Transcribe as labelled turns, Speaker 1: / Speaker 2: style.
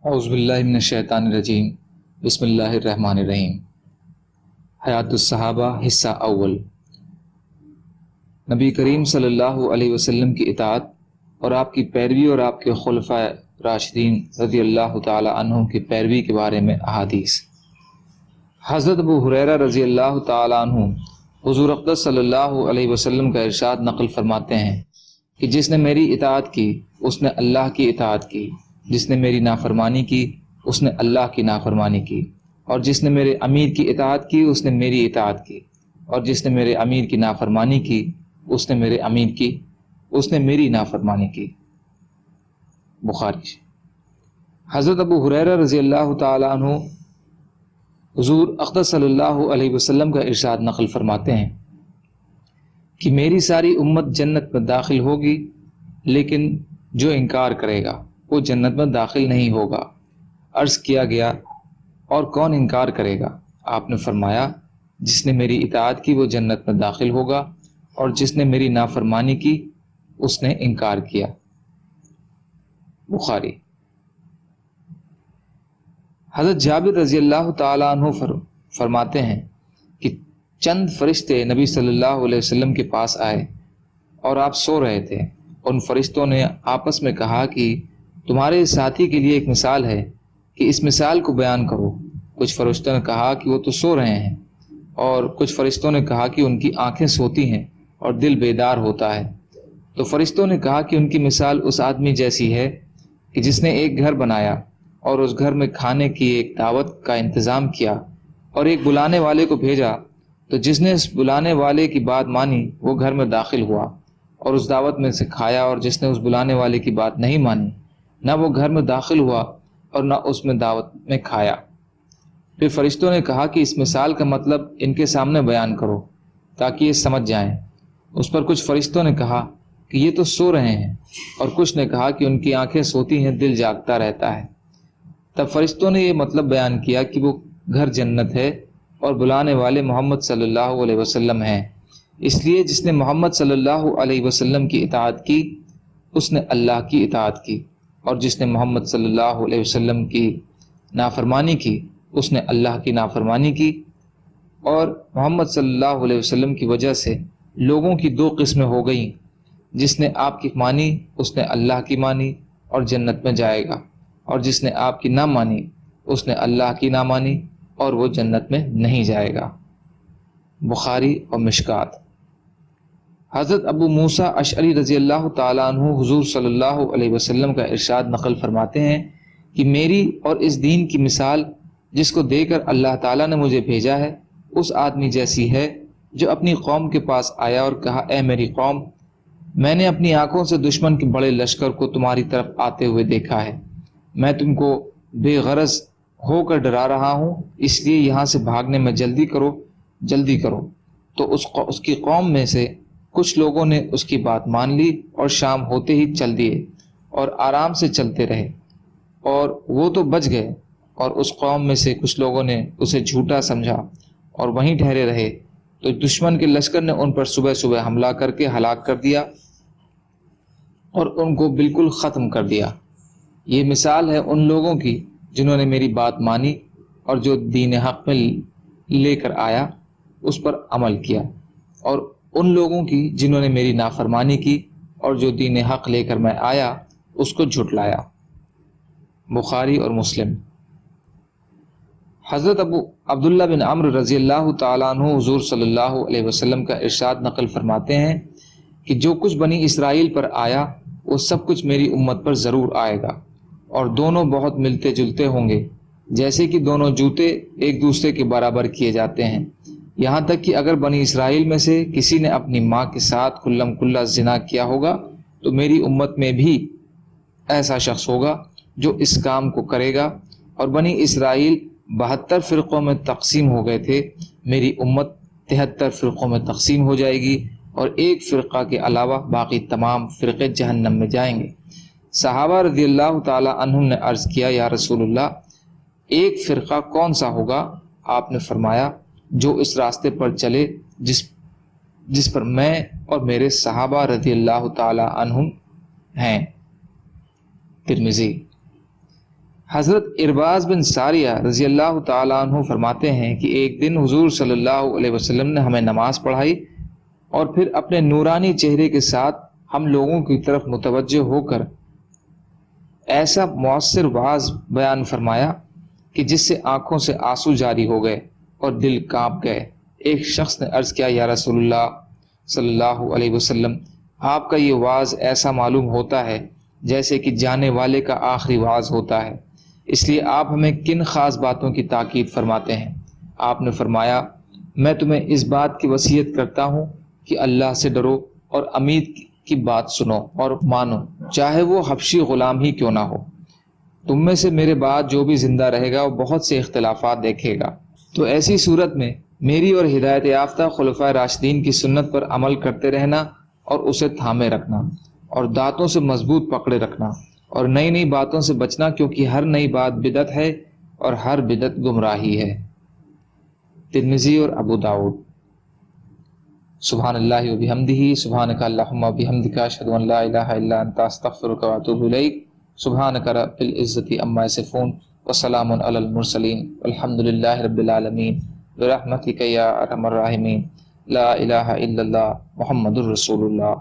Speaker 1: اعوذ باللہ من الشیطان الرجیم بسم اللہ الرحمن الرحیم۔ حیات الصحابہ حصہ اول۔ نبی کریم صلی اللہ علیہ وسلم کی اطاعت اور آپ کی پیروی اور آپ کے خلفائے راشدین رضی اللہ تعالی عنہم کی پیروی کے بارے میں احادیث۔ حضرت ابو ہریرہ رضی اللہ تعالی عنہ حضور اقدس صلی اللہ علیہ وسلم کا ارشاد نقل فرماتے ہیں کہ جس نے میری اطاعت کی اس نے اللہ کی اطاعت کی، جس نے میری نافرمانی کی اس نے اللہ کی نافرمانی کی، اور جس نے میرے امیر کی اطاعت کی اس نے میری اطاعت کی، اور جس نے میرے امیر کی نافرمانی کی اس نے میری نافرمانی کی۔ بخاری۔ حضرت ابو ہریرہ رضی اللہ تعالی عنہ حضور اقدس صلی اللہ علیہ وسلم کا ارشاد نقل فرماتے ہیں کہ میری ساری امت جنت میں داخل ہوگی، لیکن جو انکار کرے گا وہ جنت میں داخل نہیں ہوگا۔ عرض کیا گیا اور کون انکار کرے گا؟ آپ نے فرمایا جس نے میری اطاعت کی وہ جنت میں داخل ہوگا، اور جس نے میری نافرمانی کی اس نے انکار کیا۔ بخاری۔ حضرت جابر رضی اللہ تعالی عنہ فرماتے ہیں کہ چند فرشتے نبی صلی اللہ علیہ وسلم کے پاس آئے اور آپ سو رہے تھے۔ ان فرشتوں نے آپس میں کہا کہ تمہارے ساتھی کے لیے ایک مثال ہے کہ اس مثال کو بیان کرو۔ کچھ فرشتوں نے کہا کہ وہ تو سو رہے ہیں، اور کچھ فرشتوں نے کہا کہ ان کی آنکھیں سوتی ہیں اور دل بیدار ہوتا ہے۔ تو فرشتوں نے کہا کہ ان کی مثال اس آدمی جیسی ہے کہ جس نے ایک گھر بنایا اور اس گھر میں کھانے کی ایک دعوت کا انتظام کیا اور ایک بلانے والے کو بھیجا، تو جس نے اس بلانے والے کی بات مانی وہ گھر میں داخل ہوا اور اس دعوت میں سے کھایا، اور جس نے اس بلانے والے کی بات نہیں مانی نہ وہ گھر میں داخل ہوا اور نہ اس میں دعوت میں کھایا۔ پھر فرشتوں نے کہا کہ اس مثال کا مطلب ان کے سامنے بیان کرو تاکہ یہ سمجھ جائیں۔ اس پر کچھ فرشتوں نے کہا کہ یہ تو سو رہے ہیں، اور کچھ نے کہا کہ ان کی آنکھیں سوتی ہیں، دل جاگتا رہتا ہے۔ تب فرشتوں نے یہ مطلب بیان کیا کہ وہ گھر جنت ہے اور بلانے والے محمد صلی اللہ علیہ وسلم ہیں، اس لیے جس نے محمد صلی اللہ علیہ وسلم کی اطاعت کی اس نے اللہ کی اطاعت کی، اور جس نے محمد صلی اللہ علیہ وسلم کی نافرمانی کی اس نے اللہ کی نافرمانی کی۔ اور محمد صلی اللہ علیہ وسلم کی وجہ سے لوگوں کی دو قسمیں ہو گئیں، جس نے آپ کی مانی اس نے اللہ کی مانی اور جنت میں جائے گا، اور جس نے آپ کی نہ مانی اس نے اللہ کی نہ مانی اور وہ جنت میں نہیں جائے گا۔ بخاری اور مشکات۔ حضرت ابو موسیٰ اشعری رضی اللہ تعالیٰ عنہ حضور صلی اللہ علیہ وسلم کا ارشاد نقل فرماتے ہیں کہ میری اور اس دین کی مثال جس کو دے کر اللہ تعالیٰ نے مجھے بھیجا ہے اس آدمی جیسی ہے جو اپنی قوم کے پاس آیا اور کہا، اے میری قوم، میں نے اپنی آنکھوں سے دشمن کے بڑے لشکر کو تمہاری طرف آتے ہوئے دیکھا ہے، میں تم کو بے غرض ہو کر ڈرا رہا ہوں، اس لیے یہاں سے بھاگنے میں جلدی کرو۔ تو اس کی قوم میں سے کچھ لوگوں نے اس کی بات مان لی اور شام ہوتے ہی چل دیے اور آرام سے چلتے رہے، اور وہ تو بچ گئے، اور اس قوم میں سے کچھ لوگوں نے اسے جھوٹا سمجھا اور وہیں ٹھہرے رہے، تو دشمن کے لشکر نے ان پر صبح صبح حملہ کر کے ہلاک کر دیا اور ان کو بالکل ختم کر دیا۔ یہ مثال ہے ان لوگوں کی جنہوں نے میری بات مانی اور جو دین حق میں لے کر آیا اس پر عمل کیا، اور ان لوگوں کی جنہوں نے میری نافرمانی کی اور جو دین حق لے کر میں آیا اس کو جھٹلایا۔ بخاری اور مسلم۔ حضرت ابو عبداللہ بن عمرو رضی اللہ تعالیٰ عنہ حضور صلی اللہ علیہ وسلم کا ارشاد نقل فرماتے ہیں کہ جو کچھ بنی اسرائیل پر آیا وہ سب کچھ میری امت پر ضرور آئے گا، اور دونوں بہت ملتے جلتے ہوں گے، جیسے کہ دونوں جوتے ایک دوسرے کے برابر کیے جاتے ہیں، یہاں تک کہ اگر بنی اسرائیل میں سے کسی نے اپنی ماں کے ساتھ کلم کلا زنا کیا ہوگا تو میری امت میں بھی ایسا شخص ہوگا جو اس کام کو کرے گا، اور بنی اسرائیل 72 فرقوں میں تقسیم ہو گئے تھے، میری امت 73 فرقوں میں تقسیم ہو جائے گی، اور ایک فرقہ کے علاوہ باقی تمام فرقے جہنم میں جائیں گے۔ صحابہ رضی اللہ تعالی عنہم نے عرض کیا، یا رسول اللہ، ایک فرقہ کون سا ہوگا؟ آپ نے فرمایا، جو اس راستے پر چلے جس پر میں اور میرے صحابہ رضی اللہ تعالی عنہم ہیں۔ ترمذی۔ حضرت ارباز بن ساریہ رضی اللہ تعالیٰ عنہ فرماتے ہیں کہ ایک دن حضور صلی اللہ علیہ وسلم نے ہمیں نماز پڑھائی اور پھر اپنے نورانی چہرے کے ساتھ ہم لوگوں کی طرف متوجہ ہو کر ایسا مؤثر واعظ بیان فرمایا کہ جس سے آنکھوں سے آنسو جاری ہو گئے اور دل کانپ گئے۔ ایک شخص نے عرض کیا، یا رسول اللہ صلی اللہ علیہ وسلم، آپ کا یہ واعظ ایسا معلوم ہوتا ہے جیسے کہ جانے والے کا آخری واعظ ہوتا ہے، اس لیے آپ ہمیں کن خاص باتوں کی تاکید فرماتے ہیں؟ آپ نے فرمایا، میں تمہیں اس بات کی وصیت کرتا ہوں کہ اللہ سے ڈرو اور امیر کی بات سنو اور مانو، چاہے وہ حبشی غلام ہی کیوں نہ ہو۔ تم میں سے میرے بعد جو بھی زندہ رہے گا وہ بہت سے اختلافات دیکھے گا، تو ایسی صورت میں میری اور ہدایت یافتہ خلفائے راشدین کی سنت پر عمل کرتے رہنا اور اسے تھامے رکھنا اور دانتوں سے مضبوط پکڑے رکھنا اور نئی نئی باتوں سے بچنا، کیونکہ ہر نئی بات بدعت ہے اور ہر بدعت گمراہی ہے۔ ترمذی اور ابو داؤد۔ سبحان اللہ و بحمدہ، سبحانک اللہم و بحمدک، اشہد ان لا الہ الا انت، استغفرک و اتوب الیک۔ سبحانک رب العزۃ عما یصفون وسلام علی المرسلین والحمد للہ رب العالمین برحمتک یا ارحم الراحمین۔ لا الہ الا اللہ محمد الرسول اللہ۔